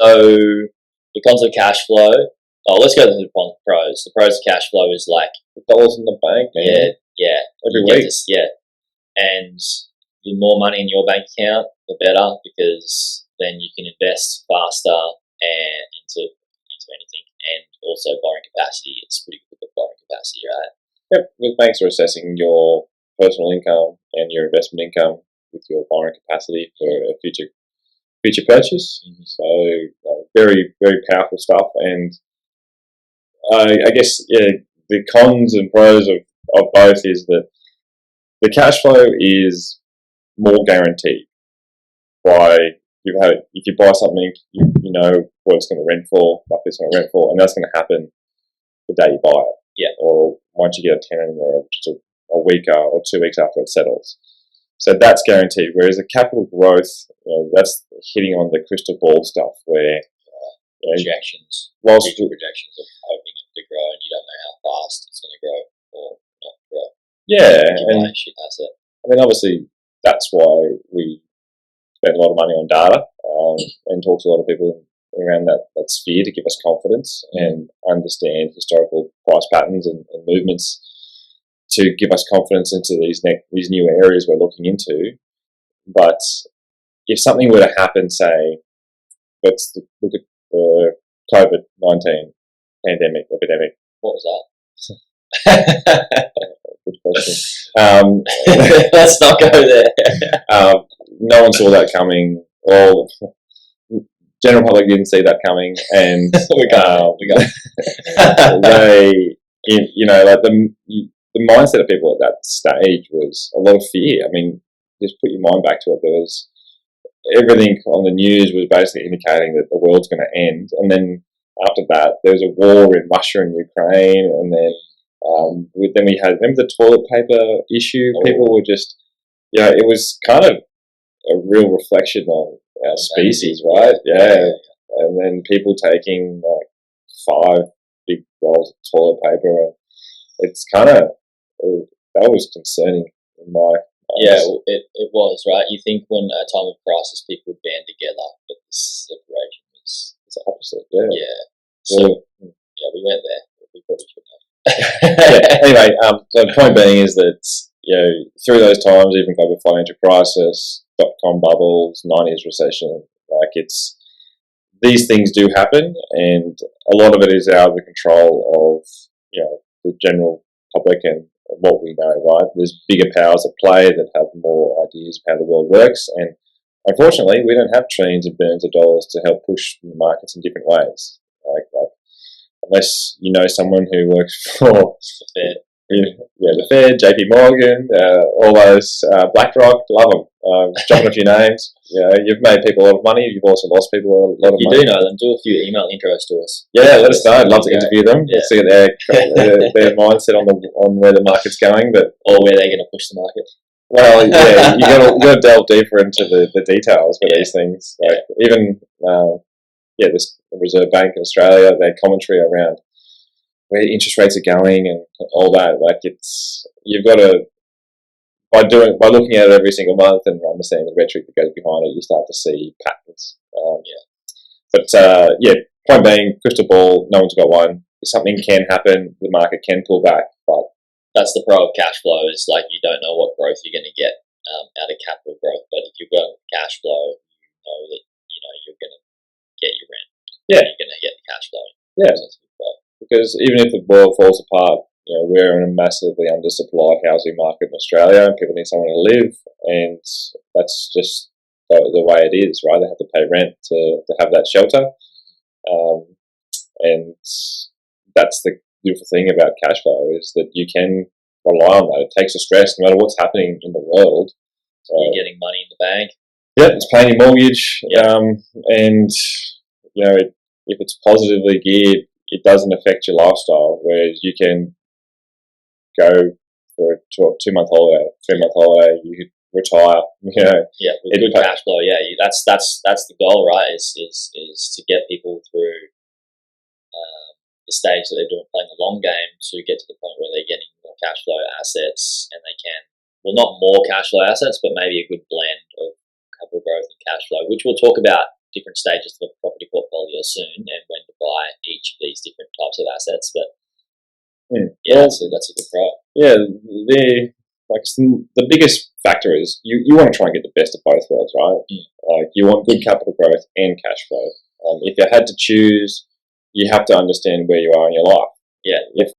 So the cons of cash flow. Oh, let's go to the pros. The pros of cash flow is like the dollars in the bank, man. Yeah, every week. And the more money in your bank account, the better, because then you can invest faster and into anything, and also borrowing capacity. It's pretty good with borrowing capacity, right? Yep, because banks are assessing your personal income and your investment income with your borrowing capacity for a future purchase. Mm-hmm. So very, very powerful stuff. And I guess the cons and pros of both is that the cash flow is more guaranteed. If you buy something, you know what it's going to rent for, what it's going to rent for, and that's going to happen the day you buy it. Yeah. Or once you get a tenant in there, which is a week or 2 weeks after it settles. So that's guaranteed. Whereas the capital growth, that's hitting on the crystal ball stuff where projections, future projections of hoping it to grow, and you don't know how fast it's going to grow or not grow. Yeah, and shit, that's it. I mean, obviously, that's why we spend a lot of money on data and talk to a lot of people around that sphere to give us confidence and understand historical price patterns and movements to give us confidence into these new areas we're looking into. But if something were to happen, say, let's look at the COVID-19 epidemic. What was that? Good question. Let's not go there. No one saw that coming. Well, general public didn't see that coming, and we got they, like the mindset of people at that stage was a lot of fear. I mean, just put your mind back to it. There was everything on the news was basically indicating that the world's going to end, and then after that, there was a war in Russia and Ukraine, and then we had, remember the toilet paper issue? Oh. People were just, it was kind of a real reflection on our species, right? Yeah. And then people taking like 5 big rolls of toilet paper. It's kind of, that was concerning in my eyes. It was, right? You think when at a time of crisis people would band together, but the separation was the opposite, yeah. Yeah. So, we went there. We probably should have. Anyway, so the point being is that, through those times, even global financial crisis, dot-com bubbles, 90s recession, these things do happen, and a lot of it is out of the control of, the general public and what we know, right? There's bigger powers at play that have more ideas of how the world works, and unfortunately, we don't have trillions and billions of dollars to help push the markets in different ways. Unless you know someone who works for the Fed. The Fed, JP Morgan, all those, BlackRock, love them. Dropping a few names. You've made people a lot of money. You've also lost people a lot of money. You do know them. Do a few email intros to us. Yeah, let us know. I'd love to interview them. See their mindset on where the market's going, or where they're going to push the market. Well, you got to delve deeper into the details with these things. Even this Reserve Bank in Australia, their commentary around where interest rates are going and all that. You've got to, by looking at it every single month and understanding the rhetoric that goes behind it, you start to see patterns. Point being, crystal ball, no one's got one. If something can happen, the market can pull back, but that's the pro of cash flow, is you don't know what growth you're going to get out of capital growth, but if you've got cash flow, you know that you're going to get your rent. You're going to get the cash flow. Because even if the world falls apart, we're in a massively undersupplied housing market in Australia, and people need somewhere to live, and that's just the way it is, right? They have to pay rent to have that shelter, and that's the beautiful thing about cash flow, is that you can rely on that. It takes the stress, no matter what's happening in the world. You're getting money in the bank. Yeah, it's paying your mortgage, and if it's positively geared, it doesn't affect your lifestyle. Whereas you can go for a 2-month holiday, 3-month holiday, you could retire. With good cash flow. That's the goal, right? Is to get people through the stage that they're playing the long game to get to the point where they're getting more cash flow assets, and they can, not more cash flow assets, but maybe a good blend of capital growth and cash flow, which we'll talk about different stages of the property portfolio soon, and when to buy each of these different types of assets. But that's a good pro. Yeah, the biggest factor is you want to try and get the best of both worlds, right? Like you want good capital growth and cash flow. If you had to choose, you have to understand where you are in your life. Yeah. If